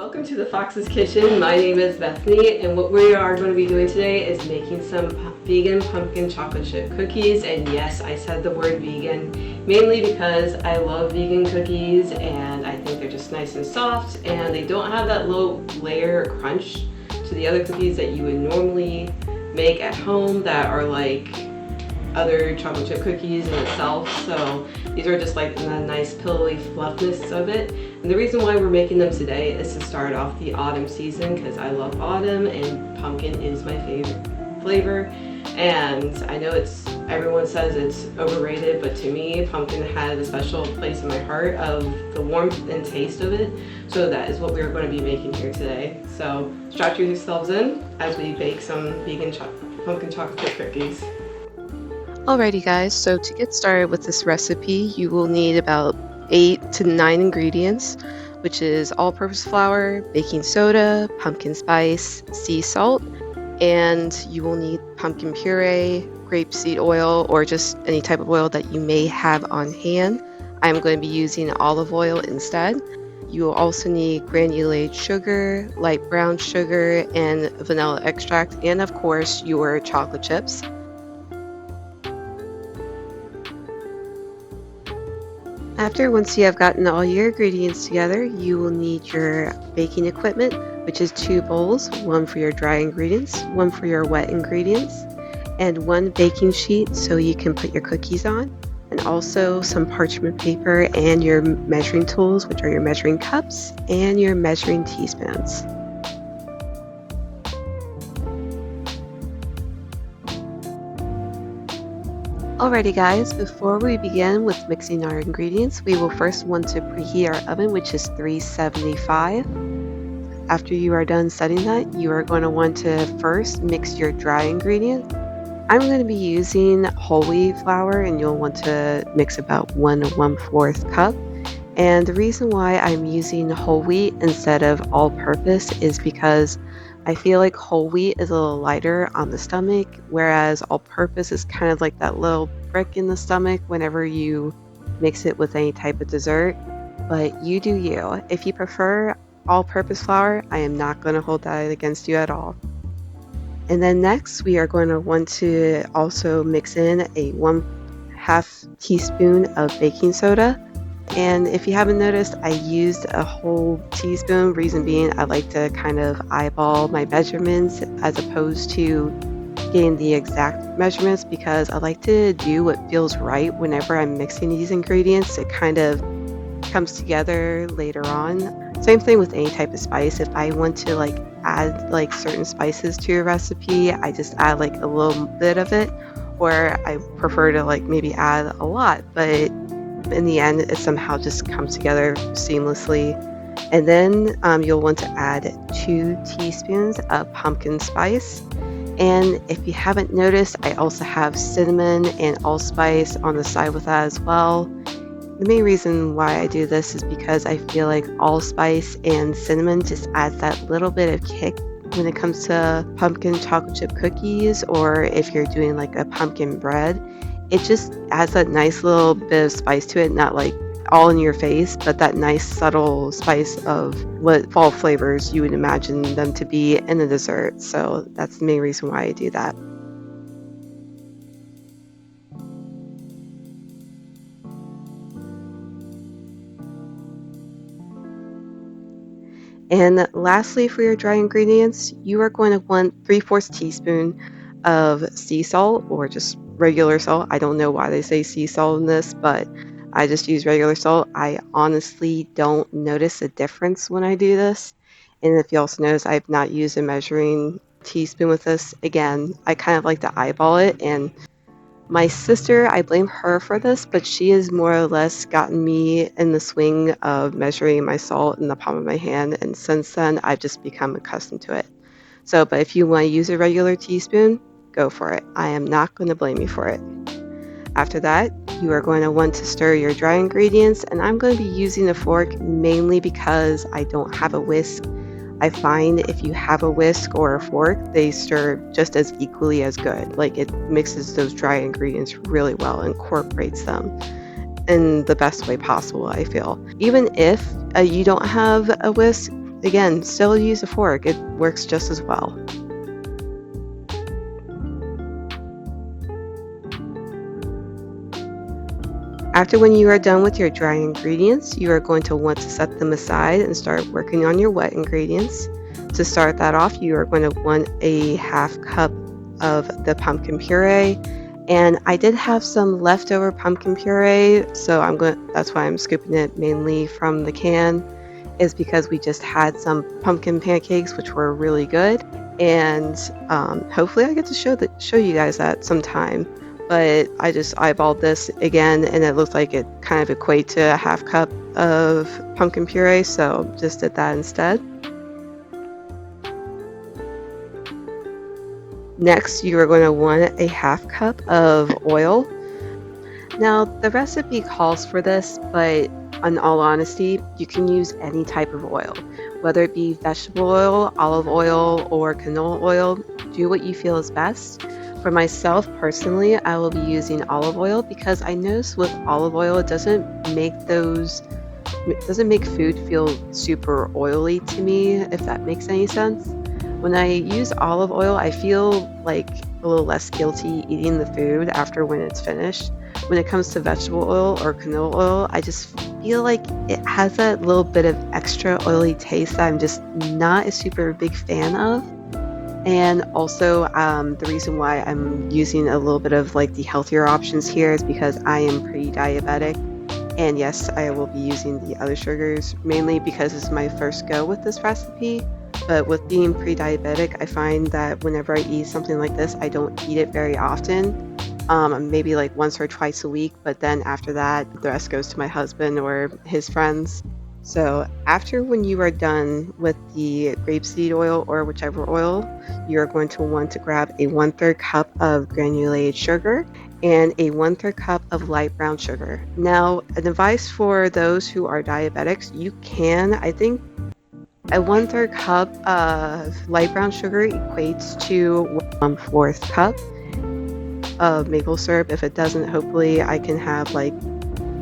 Welcome to the Fox's Kitchen. My name is Bethany, and what we are going to be doing today is making some vegan pumpkin chocolate chip cookies. And yes, I said the word vegan mainly because I love vegan cookies and I think they're just nice and soft and they don't have that low layer crunch to the other cookies that you would normally make at home that are like other chocolate chip cookies in itself. So these are just like the nice pillowy fluffness of it. And the reason why we're making them today is to start off the autumn season because I love autumn and pumpkin is my favorite flavor. And I know everyone says it's overrated, but to me pumpkin has a special place in my heart of the warmth and taste of it. So that is what we're going to be making here today. So strap yourselves in as we bake some vegan pumpkin chocolate chip cookies. Alrighty guys, so to get started with this recipe, you will need about 8 to 9 ingredients, which is all-purpose flour, baking soda, pumpkin spice, sea salt, and you will need pumpkin puree, grapeseed oil, or just any type of oil that you may have on hand. I'm going to be using olive oil instead. You will also need granulated sugar, light brown sugar, and vanilla extract, and of course your chocolate chips. Once you have gotten all your ingredients together, you will need your baking equipment, which is 2 bowls, one for your dry ingredients, one for your wet ingredients, and 1 baking sheet so you can put your cookies on, and also some parchment paper and your measuring tools, which are your measuring cups and your measuring teaspoons. Alrighty guys, before we begin with mixing our ingredients, we will first want to preheat our oven, which is 375. After you are done setting that, you are going to want to first mix your dry ingredients. I'm going to be using whole wheat flour and you'll want to mix about 1 1/4 cup. And the reason why I'm using whole wheat instead of all-purpose is because I feel like whole wheat is a little lighter on the stomach, whereas all-purpose is kind of like that little brick in the stomach whenever you mix it with any type of dessert. But you do you. If you prefer all-purpose flour, I am not going to hold that against you at all. And then next, we are going to want to also mix in a 1/2 teaspoon of baking soda. And if you haven't noticed, I used a whole teaspoon, reason being I like to kind of eyeball my measurements as opposed to getting the exact measurements because I like to do what feels right whenever I'm mixing these ingredients. It kind of comes together later on. Same thing with any type of spice. If I want to like add like certain spices to a recipe, I just add like a little bit of it, or I prefer to like maybe add a lot, but in the end it somehow just comes together seamlessly. And then you'll want to add 2 teaspoons of pumpkin spice. And if you haven't noticed, I also have cinnamon and allspice on the side with that as well. The main reason why I do this is because I feel like allspice and cinnamon just adds that little bit of kick when it comes to pumpkin chocolate chip cookies, or if you're doing like a pumpkin bread. It just adds that nice little bit of spice to it, not like all in your face, but that nice subtle spice of what fall flavors you would imagine them to be in a dessert. So that's the main reason why I do that. And lastly, for your dry ingredients, you are going to want 3/4 teaspoon of sea salt, or just regular salt. I don't know why they say sea salt in this, but I just use regular salt. I honestly don't notice a difference when I do this. And if you also notice, I've not used a measuring teaspoon with this. Again, I kind of like to eyeball it, and my sister, I blame her for this, but she has more or less gotten me in the swing of measuring my salt in the palm of my hand, and since then I've just become accustomed to it. So, but if you want to use a regular teaspoon, go for it. I am not going to blame you for it. After that, you are going to want to stir your dry ingredients, and I'm going to be using a fork mainly because I don't have a whisk. I find if you have a whisk or a fork, they stir just as equally as good. Like it mixes those dry ingredients really well, incorporates them in the best way possible, I feel. Even if you don't have a whisk, again, still use a fork. It works just as well. After when you are done with your dry ingredients, you are going to want to set them aside and start working on your wet ingredients. To start that off, you are going to want a half cup of the pumpkin puree. And I did have some leftover pumpkin puree, so that's why I'm scooping it mainly from the can, is because we just had some pumpkin pancakes, which were really good. And hopefully I get to show you guys that sometime. But I just eyeballed this again, and it looked like it kind of equate to a half cup of pumpkin puree, so just did that instead. Next, you are going to want a half cup of oil. Now, the recipe calls for this, but in all honesty, you can use any type of oil, whether it be vegetable oil, olive oil, or canola oil. Do what you feel is best. For myself personally, I will be using olive oil because I notice with olive oil, it doesn't make food feel super oily to me, if that makes any sense. When I use olive oil, I feel like a little less guilty eating the food after when it's finished. When it comes to vegetable oil or canola oil, I just feel like it has that little bit of extra oily taste that I'm just not a super big fan of. And also, the reason why I'm using a little bit of like the healthier options here is because I am pre-diabetic. And yes, I will be using the other sugars, mainly because it's my first go with this recipe. But with being pre-diabetic, I find that whenever I eat something like this, I don't eat it very often. Maybe like once or twice a week, but then after that, the rest goes to my husband or his friends. So after when you are done with the grapeseed oil or whichever oil, you're going to want to grab a 1/3 cup of granulated sugar and a 1/3 cup of light brown sugar. Now, an advice for those who are diabetics, you can, I think, a 1/3 cup of light brown sugar equates to 1/4 cup of maple syrup. If it doesn't, hopefully I can have like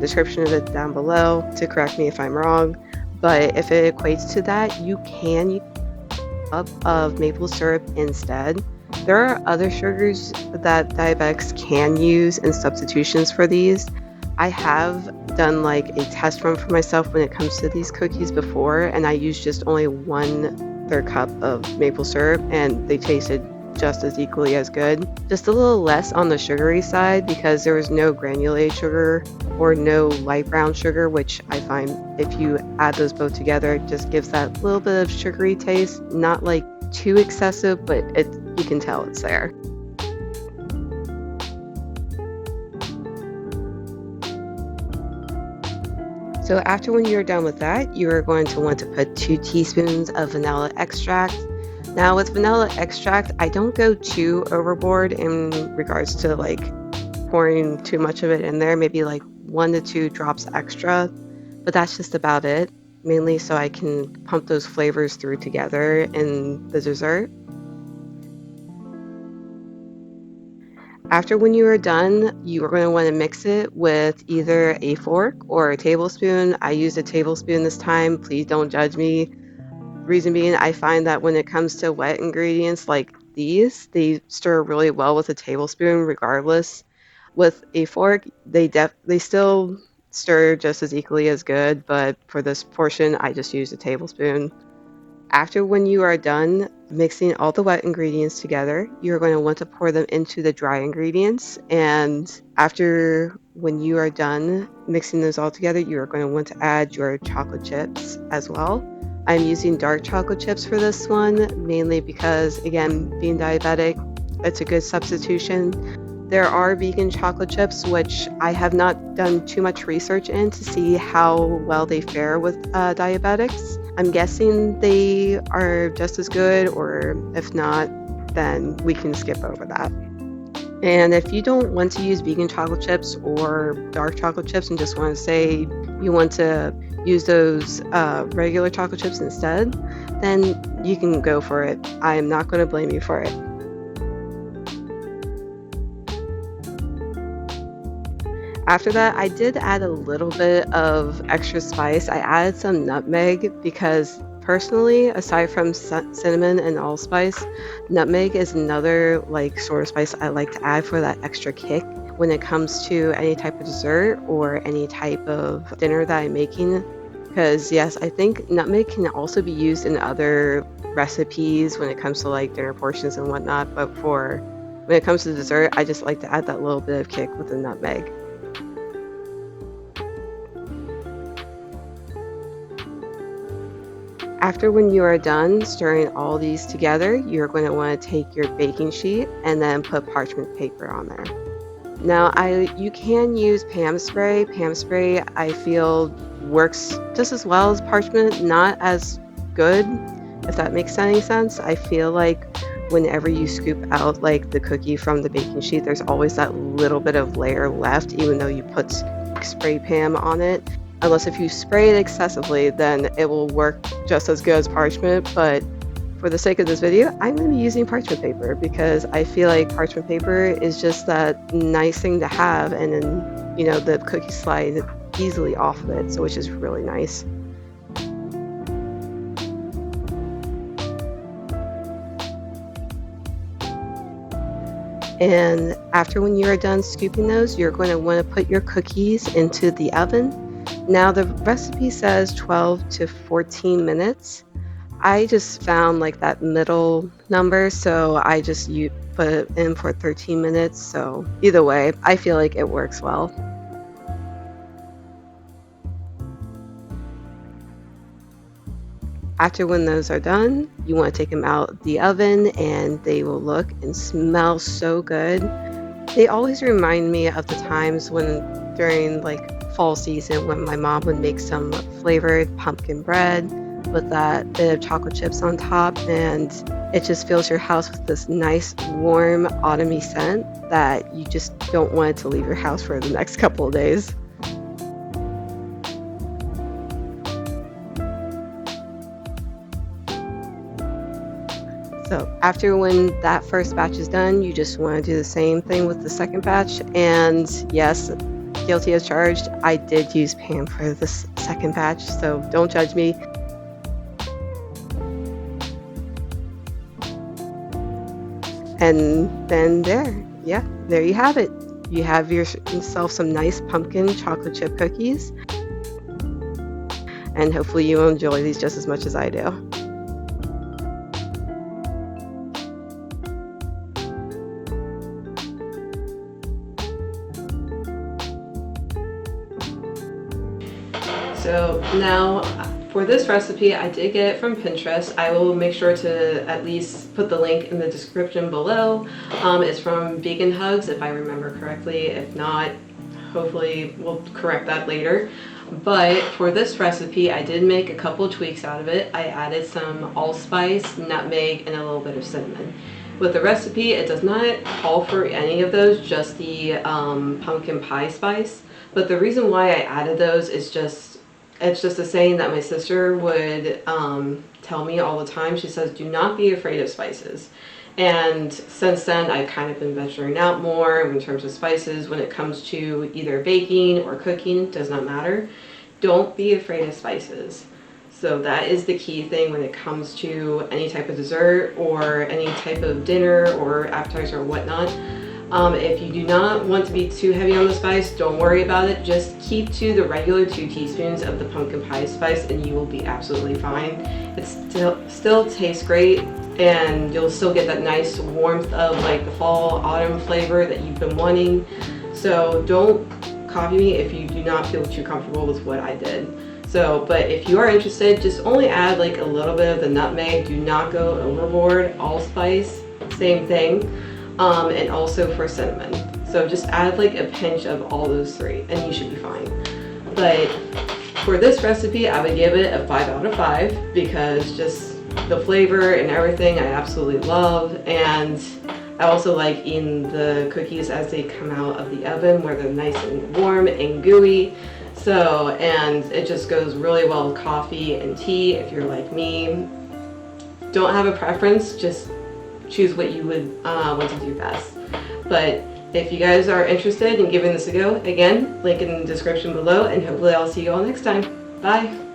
description of it down below to correct me if I'm wrong. But if it equates to that, you can use a cup of maple syrup instead. There are other sugars that diabetics can use in substitutions for these. I have done like a test run for myself when it comes to these cookies before, and I used just only 1/3 cup of maple syrup, and they tasted just as equally as good. Just a little less on the sugary side because there was no granulated sugar or no light brown sugar, which I find if you add those both together, it just gives that little bit of sugary taste. Not like too excessive, but you can tell it's there. So after when you're done with that, you are going to want to put 2 teaspoons of vanilla extract. Now with vanilla extract, I don't go too overboard in regards to like pouring too much of it in there, maybe like 1 to 2 drops extra, but that's just about it, mainly so I can pump those flavors through together in the dessert. After when you are done, you are going to want to mix it with either a fork or a tablespoon. I used a tablespoon this time. Please don't judge me. Reason being, I find that when it comes to wet ingredients like these, they stir really well with a tablespoon regardless. With a fork, they still stir just as equally as good, but for this portion, I just used a tablespoon. After when you are done mixing all the wet ingredients together, you're going to want to pour them into the dry ingredients. And after when you are done mixing those all together, you are going to want to add your chocolate chips as well. I'm using dark chocolate chips for this one, mainly because, again, being diabetic, it's a good substitution. There are vegan chocolate chips, which I have not done too much research in to see how well they fare with diabetics. I'm guessing they are just as good, or if not, then we can skip over that. And if you don't want to use vegan chocolate chips or dark chocolate chips and just want to say you want to use those regular chocolate chips instead, then you can go for it. I am not going to blame you for it. After that, I did add a little bit of extra spice. I added some nutmeg because Personally, aside from cinnamon and allspice, nutmeg is another like sort of spice I like to add for that extra kick when it comes to any type of dessert or any type of dinner that I'm making. Because yes, I think nutmeg can also be used in other recipes when it comes to like dinner portions and whatnot, but for when it comes to dessert, I just like to add that little bit of kick with the nutmeg. After when you are done stirring all these together, you're going to want to take your baking sheet and then put parchment paper on there. Now, you can use Pam spray. Pam spray I feel works just as well as parchment, not as good, if that makes any sense. I feel like whenever you scoop out like the cookie from the baking sheet, there's always that little bit of layer left, even though you put spray Pam on it. Unless if you spray it excessively, then it will work just as good as parchment, but for the sake of this video, I'm going to be using parchment paper because I feel like parchment paper is just that nice thing to have, and then, you know, the cookies slide easily off of it, so which is really nice. And after when you are done scooping those, you're going to want to put your cookies into the oven. Now the recipe says 12 to 14 minutes. I just found like that middle number, so I just put it in for 13 minutes. So either way, I feel like it works well. After when those are done, you want to take them out of the oven and they will look and smell so good. They always remind me of the times when during like fall season when my mom would make some flavored pumpkin bread with that bit of chocolate chips on top, and it just fills your house with this nice warm autumny scent that you just don't want it to leave your house for the next couple of days. So after when that first batch is done, you just want to do the same thing with the second batch. And yes, guilty as charged, I did use Pam for this second batch, so don't judge me. And then there you have it. You have yourself some nice pumpkin chocolate chip cookies. And hopefully you enjoy these just as much as I do. So now for this recipe, I did get it from Pinterest. I will make sure to at least put the link in the description below. It's from Vegan Hugs, if I remember correctly. If not, hopefully we'll correct that later. But for this recipe, I did make a couple tweaks out of it. I added some allspice, nutmeg, and a little bit of cinnamon. With the recipe, it does not call for any of those, just the pumpkin pie spice. But the reason why I added those is it's just a saying that my sister would tell me all the time. She says, do not be afraid of spices. And since then, I've kind of been venturing out more in terms of spices when it comes to either baking or cooking, does not matter. Don't be afraid of spices. So that is the key thing when it comes to any type of dessert or any type of dinner or appetizer or whatnot. If you do not want to be too heavy on the spice, don't worry about it. Just keep to the regular 2 teaspoons of the pumpkin pie spice and you will be absolutely fine. It still tastes great, and you'll still get that nice warmth of like the fall autumn flavor that you've been wanting. So don't copy me if you do not feel too comfortable with what I did. So, but if you are interested, just only add like a little bit of the nutmeg. Do not go overboard. Allspice, same thing. And also for cinnamon. So just add like a pinch of all those 3 and you should be fine. But for this recipe, I would give it a 5 out of 5 because just the flavor and everything I absolutely love. And I also like eating the cookies as they come out of the oven where they're nice and warm and gooey. So, and it just goes really well with coffee and tea if you're like me. Don't have a preference, just choose what you would want to do best. But if you guys are interested in giving this a go, again, link in the description below, and hopefully I'll see you all next time. Bye!